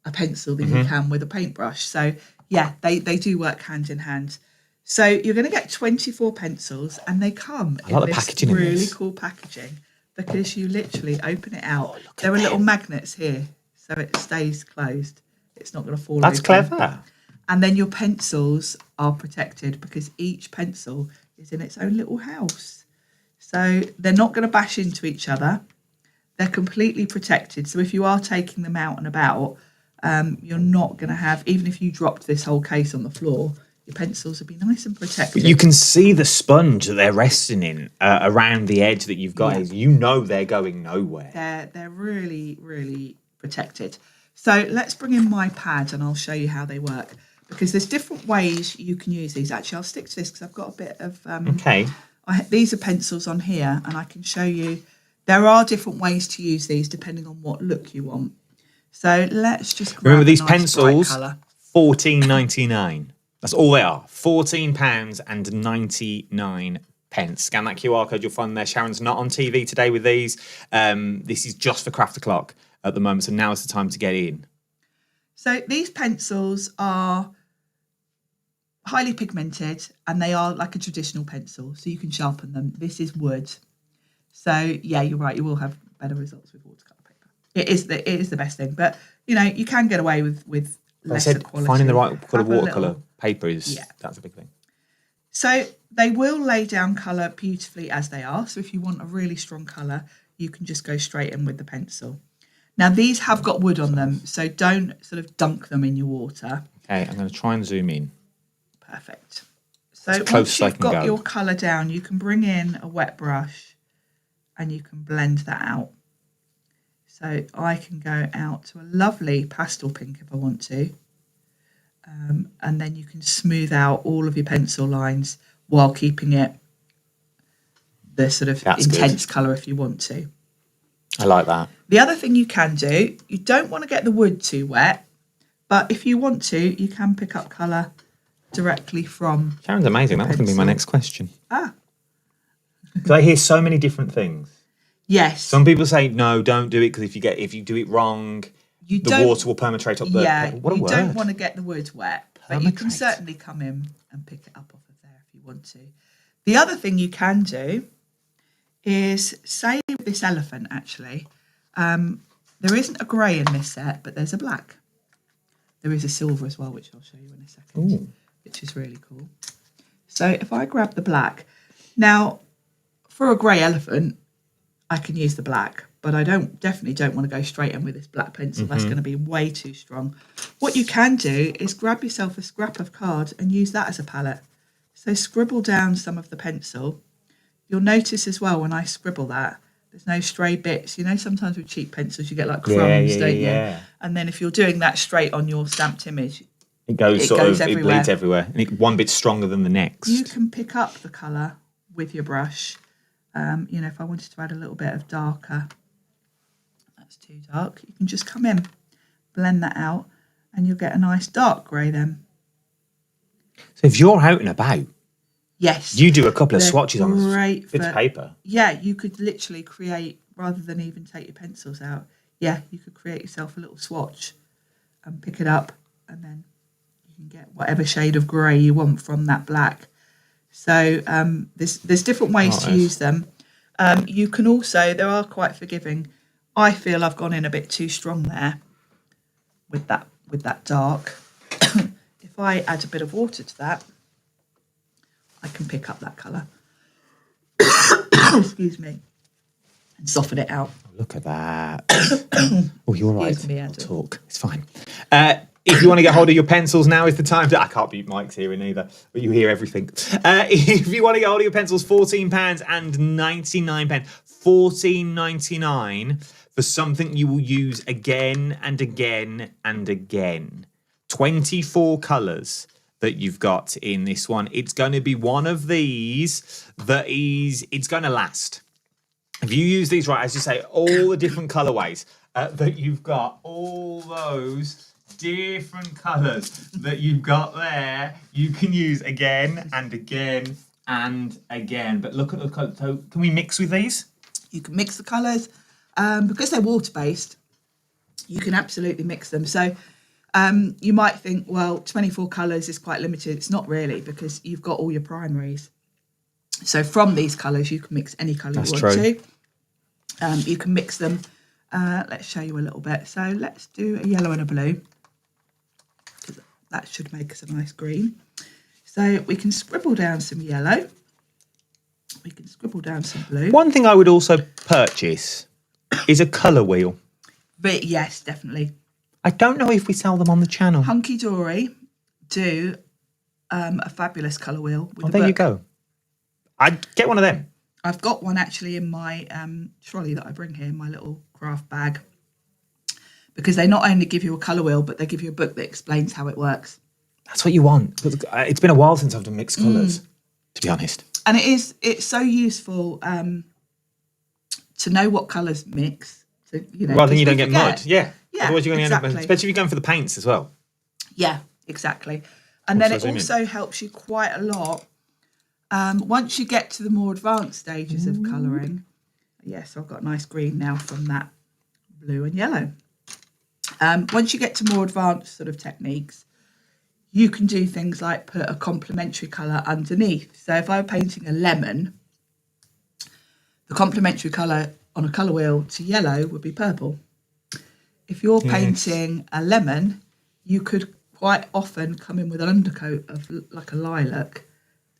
a pencil than you can with a paintbrush. So, yeah, they do work hand in hand. So you're going to get 24 pencils, and they come in this really cool packaging, because you literally open it out. There are little magnets here, so it stays closed. It's not going to fall open. That's clever. And then your pencils are protected because each pencil is in its own little house. So they're not going to bash into each other. They're completely protected. So if you are taking them out and about, you're not going to have, even if you dropped this whole case on the floor, your pencils would be nice and protected. But you can see the sponge that they're resting in around the edge that you've got. You know they're going nowhere. They're really, really protected. So let's bring in my pad and I'll show you how they work, because there's different ways you can use these. Actually, I'll stick to this because I've got a bit of... these are pencils on here, and I can show you. There are different ways to use these depending on what look you want. So let's just grab remember these nice pencils, £14.99. That's all they are. £14.99. Scan that QR code, you'll find there. Sharon's not on TV today with these. This is just for Craft O'Clock at the moment, so now is the time to get in. So these pencils are highly pigmented, and they are like a traditional pencil, so you can sharpen them. This is wood. So, yeah, you're right, you will have better results with watercolour paper. It is the best thing, but, you know, you can get away with lesser quality. Finding the right colour watercolour paper is, that's a big thing. So they will lay down colour beautifully as they are. So if you want a really strong colour, you can just go straight in with the pencil. Now, these have got wood on them, so don't sort of dunk them in your water. Okay, I'm going to try and zoom in. Perfect. So once you've got your colour down, you can bring in a wet brush and you can blend that out. So I can go out to a lovely pastel pink if I want to. And then you can smooth out all of your pencil lines while keeping it the sort of intense colour if you want to. I like that. The other thing you can do, you don't want to get the wood too wet, but if you want to, you can pick up colour directly from... Sharon's amazing. That was going to be my next question. Ah. Because I hear so many different things. Yes. Some people say, no, don't do it, because if you do it wrong, the water will permeate up the... Yeah, you don't want to get the wood wet, but you can certainly come in and pick it up off of there if you want to. The other thing you can do is, say with this elephant, actually, there isn't a grey in this set, but there's a black. There is a silver as well, which I'll show you in a second, which is really cool. So if I grab the black, now for a grey elephant, I can use the black, but I definitely don't want to go straight in with this black pencil. That's going to be way too strong. What you can do is grab yourself a scrap of card and use that as a palette. So scribble down some of the pencil. You'll notice as well when I scribble that, there's no stray bits. You know, sometimes with cheap pencils you get like crumbs, don't you? And then if you're doing that straight on your stamped image, it goes everywhere. It bleeds everywhere. And one bit's stronger than the next. You can pick up the colour with your brush. You know, if I wanted to add a little bit of darker, that's too dark, you can just come in, blend that out, and you'll get a nice dark grey then. So if you're out and about, yes, you do a couple of swatches on this bits of paper. Yeah, you could literally create, rather than even take your pencils out, you could create yourself a little swatch and pick it up, and then you can get whatever shade of grey you want from that black. So there's different ways to use them. You can also, they are quite forgiving. I feel I've gone in a bit too strong there with that dark. If I add a bit of water to that, I can pick up that colour. Excuse me. And soften it out. Look at that. Oh, you're right. Excuse me, I'll Adam. talk. It's fine. If you want to get hold of your pencils, now is the time. I can't beat Mike's hearing either, but you hear everything. If you want to get hold of your pencils, £14 and 99 pence. £14.99 for something you will use again and again and again. 24 colours that you've got in this one. It's going to be one of these that it's going to last. If you use these right, as you say, all the different colourways that you've got, all those different colours that you've got there, you can use again and again and again. But look at the colour. So can we mix with these? You can mix the colours. Because they're water-based, you can absolutely mix them. So you might think, well, 24 colours is quite limited. It's not really, because you've got all your primaries. So from these colours, you can mix any colour you want to. You can mix them. Let's show you a little bit. So let's do a yellow and a blue. That should make us a nice green. So we can scribble down some yellow. We can scribble down some blue. One thing I would also purchase is a colour wheel. But yes, definitely. I don't know if we sell them on the channel. Hunky Dory do a fabulous colour wheel. With There you go. I'd get one of them. I've got one actually in my trolley that I bring here, my little craft bag. Because they not only give you a colour wheel, but they give you a book that explains how it works. That's what you want. It's been a while since I've done mixed colours, to be honest. And it's so useful to know what colours mix. So, Rather than you don't get mud. Yeah. Yeah, Otherwise you're going to end exactly. up, especially if you're going for the paints as well. Yeah, exactly. And then it also helps you quite a lot. Once you get to the more advanced stages of colouring. Yes, I've got a nice green now from that blue and yellow. Once you get to more advanced sort of techniques, you can do things like put a complementary colour underneath. So if I were painting a lemon, the complementary colour on a colour wheel to yellow would be purple. If you're painting a lemon, you could quite often come in with an undercoat of like a lilac,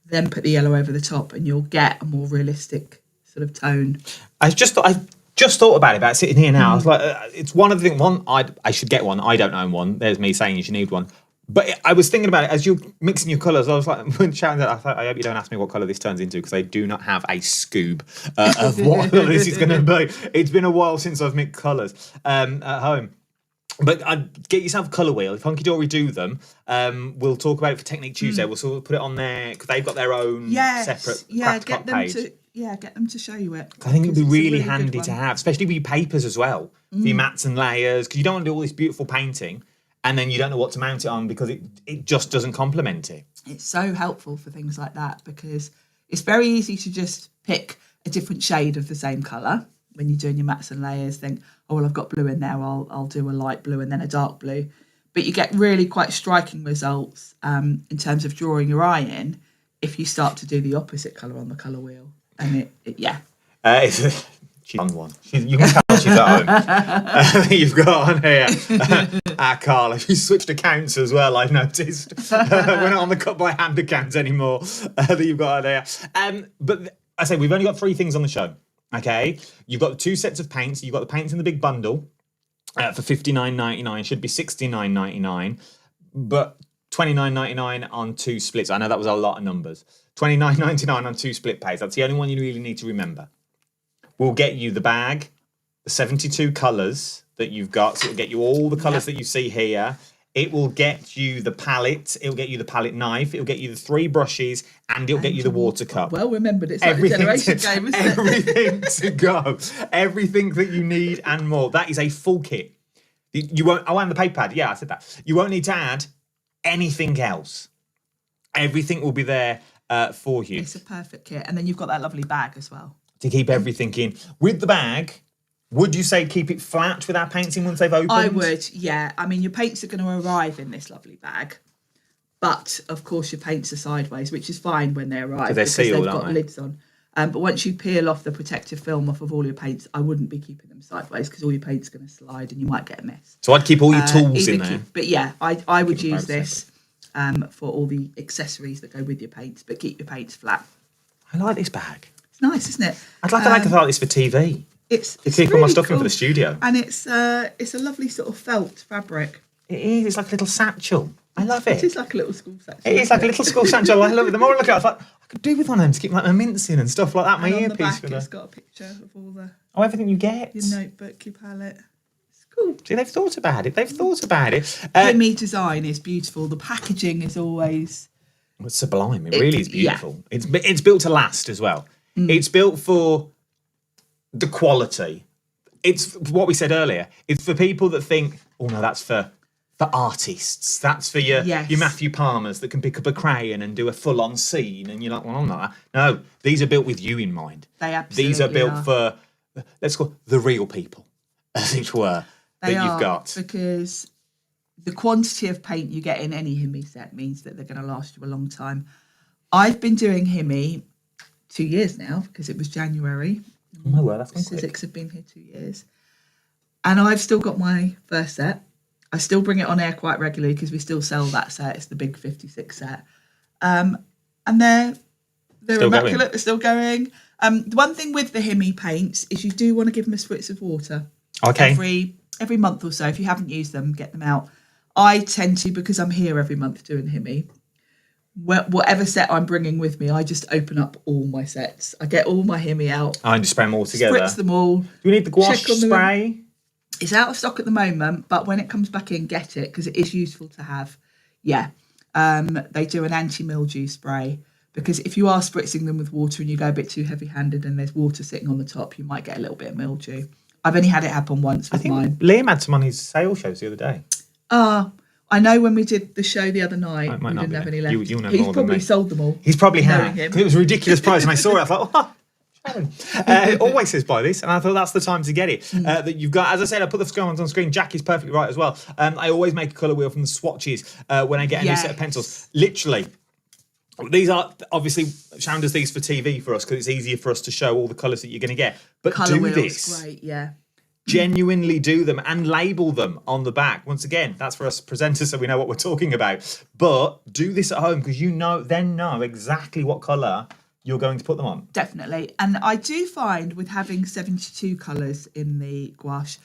then put the yellow over the top, and you'll get a more realistic sort of tone. I just thought about sitting here now. I was like, it's one of the things. One, I should get one. I don't own one. There's me saying you should need one. But I was thinking about it as you're mixing your colours. I was like, when Sharon said, I hope you don't ask me what colour this turns into, because I do not have a scoob of what colour this is going to be. It's been a while since I've mixed colours at home. But I'd get yourself a colour wheel. If Hunky Dory do them, we'll talk about it for Technique Tuesday. We'll sort of put it on there because they've got their own separate craft clock page. Get them to show you it. I think it'd be really handy to have, especially with your papers as well, for your mats and layers, because you don't want to do all this beautiful painting and then you don't know what to mount it on because it just doesn't complement it. It's so helpful for things like that because it's very easy to just pick a different shade of the same colour when you're doing your mats and layers. Think, oh, well, I've got blue in there, I'll do a light blue and then a dark blue. But you get really quite striking results in terms of drawing your eye in if you start to do the opposite colour on the colour wheel. And she's on one. You can tell she's at home. You've got on here Carla. She switched accounts as well, I've noticed. We're not on the cut by hand accounts anymore that you've got on here. But I say we've only got 3 things on the show. Okay, you've got 2 sets of paints. You've got the paints in the big bundle for $59.99. Should be $69.99, but $29.99 on 2 splits. I know that was a lot of numbers. $29.99 on 2 split pays. That's the only one you really need to remember. We'll get you the bag, the 72 colours that you've got. So it'll get you all the colours that you see here. It will get you the palette. It'll get you the palette knife. It'll get you the 3 brushes, and it'll get you the water cup. Well remembered. It's like a generation game, isn't it? Everything to go. Everything that you need and more. That is a full kit. You won't. Oh, and the paper pad. Yeah, I said that. You won't need to add anything else. Everything will be there for you. It's a perfect kit, and then you've got that lovely bag as well to keep everything in. With the bag, Would you say keep it flat with our paints in once they've opened? I would, yeah. I mean, your paints are going to arrive in this lovely bag. But, of course, your paints are sideways, which is fine when they arrive they're because sealed, they've got aren't they? lids on. But once you peel off the protective film off of all your paints, I wouldn't be keeping them sideways because all your paint's going to slide and you might get a mess. So I'd keep all your tools in there. But yeah, I would use this for all the accessories that go with your paints, but keep your paints flat. I like this bag. It's nice, isn't it? I'd like like this for TV. It's to keep really all my stuff cool. in for the studio. And it's a lovely sort of felt fabric. It is. It's like a little satchel. I love it. It is like a little school satchel. It is like a little school satchel. I love it. The more I look at it, I thought I could do with one of them to keep like my mints in and stuff like that. My And on the earpiece. back, it's got a picture of all the everything you get. your notebook, your palette. It's cool. See, they've thought about it. HIMI design is beautiful. The packaging is always It's sublime. It really is beautiful. Yeah. It's built to last as well. It's built for the quality. It's what we said earlier. It's for people that think, oh no, that's for artists. That's for your Matthew Palmers that can pick up a crayon and do a full-on scene. And you're like, well, I'm not that. No, these are built with you in mind. They absolutely These are built for, let's call the real people, as it were, that you've got. Because the quantity of paint you get in any HIMI set means that they're going to last you a long time. I've been doing HIMI 2 years now because it was January. Oh my word, that's gone quick. Sussex have been here 2 years. And I've still got my first set. I still bring it on air quite regularly because we still sell that set. It's the big 56 set. And they're still immaculate. Going. They're still going. The one thing with the HIMI paints is you do want to give them a spritz of water. Okay. Every month or so. If you haven't used them, get them out. I tend to, because I'm here every month doing HIMI, whatever set I'm bringing with me, I just open up all my sets. I get all my HIMI out. I just spray them all together. Spritz them all. Do we need the gouache spray? It's out of stock at the moment, but when it comes back in, get it because it is useful to have. Yeah. They do an anti-mildew spray because if you are spritzing them with water and you go a bit too heavy-handed and there's water sitting on the top, you might get a little bit of mildew. I've only had it happen once with mine. Liam had some on his sale shows the other day. I know when we did the show the other night, we didn't have any left. You'll know He's more probably than me. sold them all. He's probably had. Because it was a ridiculous price. And I saw it, I thought, oh, Sharon. Always says buy this. And I thought that's the time to get it. That you've got, as I said, I put the scans on screen. Jackie's perfectly right as well. I always make a colour wheel from the swatches when I get a new set of pencils. Literally. These are, obviously, Sharon does these for TV for us because it's easier for us to show all the colours that you're going to get. But colour do wheels, this. great, yeah. Genuinely do them and label them on the back. Once again, that's for us presenters so we know what we're talking about. But do this at home because you then know exactly what colour you're going to put them on. Definitely. And I do find with having 72 colours in the gouache,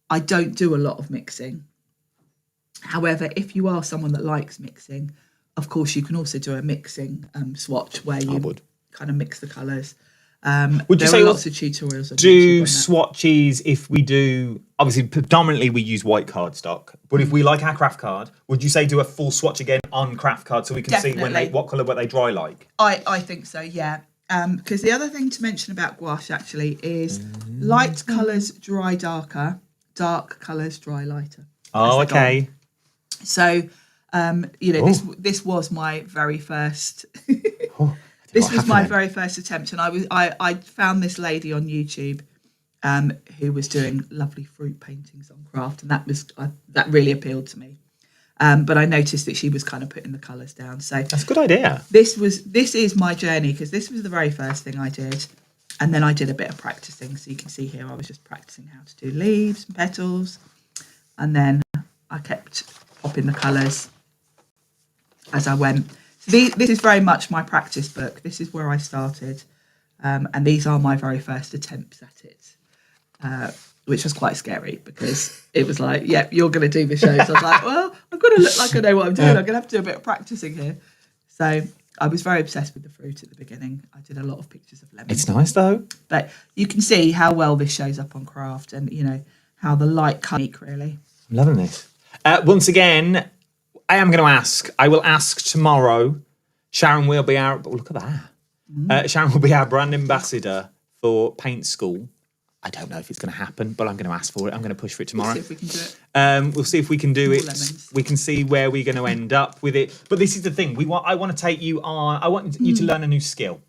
I don't do a lot of mixing. However, if you are someone that likes mixing, of course, you can also do a mixing swatch where you kind of mix the colours. Would you say lots of tutorials on do swatches if we do, obviously predominantly we use white cardstock, but if we like our craft card, would you say do a full swatch again on craft card so we can see what colour they dry like? I think so, yeah. Because the other thing to mention about gouache actually is light colours dry darker, dark colours dry lighter. Oh, okay. So, this was my very first... This was my very first attempt, and I found this lady on YouTube who was doing lovely fruit paintings on craft, and that really appealed to me. But I noticed that she was kind of putting the colours down. So that's a good idea. This is my journey because this was the very first thing I did, and then I did a bit of practicing. So you can see here I was just practicing how to do leaves and petals, and then I kept popping the colours as I went. This is very much my practice book. This is where I started. And these are my very first attempts at it, which was quite scary because it was like, yeah, you're going to do the shows. I was like, well, I've got to look like I know what I'm doing. I'm going to have to do a bit of practicing here. So I was very obsessed with the fruit at the beginning. I did a lot of pictures of lemons. It's nice, though. But you can see how well this shows up on craft and, how the light comes really. I'm loving this. Once again... I will ask tomorrow. Sharon will be look at that. Sharon will be our brand ambassador for Paint School. I don't know if it's going to happen, but I'm going to ask for it. I'm going to push for it tomorrow. We'll see if we can do it. We'll see if we can do it. Lemons. We can see where we're going to end up with it. But this is the thing. I want to take you on. I want you to learn a new skill.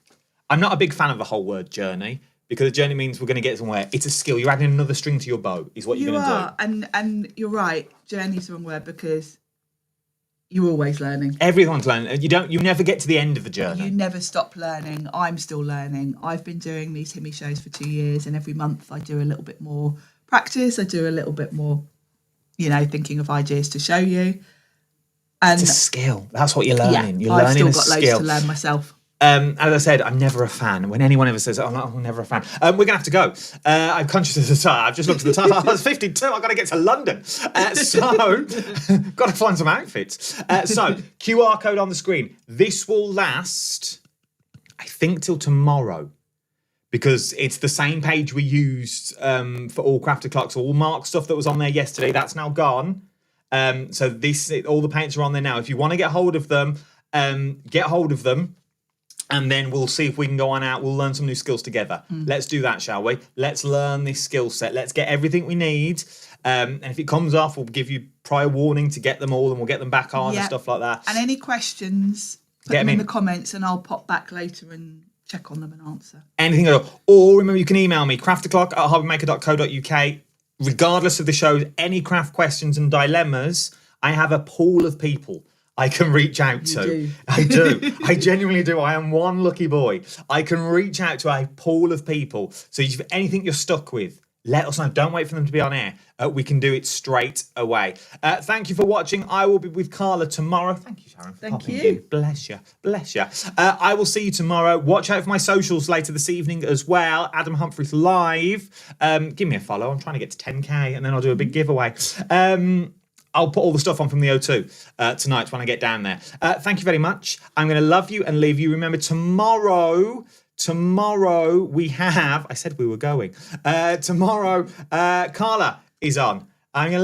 I'm not a big fan of the whole word journey, because the journey means we're going to get somewhere. It's a skill. You're adding another string to your bow, is what you're going to do. And you're right. Journey's the wrong word because you're always learning. Everyone's learning. You never get to the end of the journey. You never stop learning. I'm still learning. I've been doing these HIMI shows for 2 years, and every month I do a little bit more practice. I do a little bit more, thinking of ideas to show you. And it's a skill. That's what you're learning. Yeah, you're learning I've still got loads to learn myself. As I said, I'm never a fan. When anyone ever says, I'm never a fan, we're going to have to go. I'm conscious of the time. I've just looked at the time. I was 52. I've got to get to London. So, got to find some outfits. So, QR code on the screen. This will last, I think, till tomorrow. Because it's the same page we used for all crafted clocks. All Mark stuff that was on there yesterday, that's now gone. So all the paints are on there now. If you want to get hold of them, get hold of them. And then we'll see if we can go on out. We'll learn some new skills together. Let's do that, shall we? Let's learn this skill set. Let's get everything we need. And if it comes off, we'll give you prior warning to get them all and we'll get them back on and stuff like that. And any questions, put them in the comments and I'll pop back later and check on them and answer. Anything at all. Or remember, you can email me, crafterclock@hobbymaker.co.uk. Regardless of the shows, any craft questions and dilemmas, I have a pool of people I can reach out to. I do. I genuinely do. I am one lucky boy. I can reach out to a pool of people. So if anything you're stuck with, let us know. Don't wait for them to be on air. We can do it straight away. Thank you for watching. I will be with Carla tomorrow. Thank you, Sharon. Thank you. In. Bless you. Bless you. I will see you tomorrow. Watch out for my socials later this evening as well. Adam Humphries Live. Give me a follow. I'm trying to get to 10K and then I'll do a big giveaway. I'll put all the stuff on from the O2 tonight when I get down there. Thank you very much. I'm going to love you and leave you. Remember, tomorrow we have, I said we were going. Tomorrow, Carla is on. I'm going to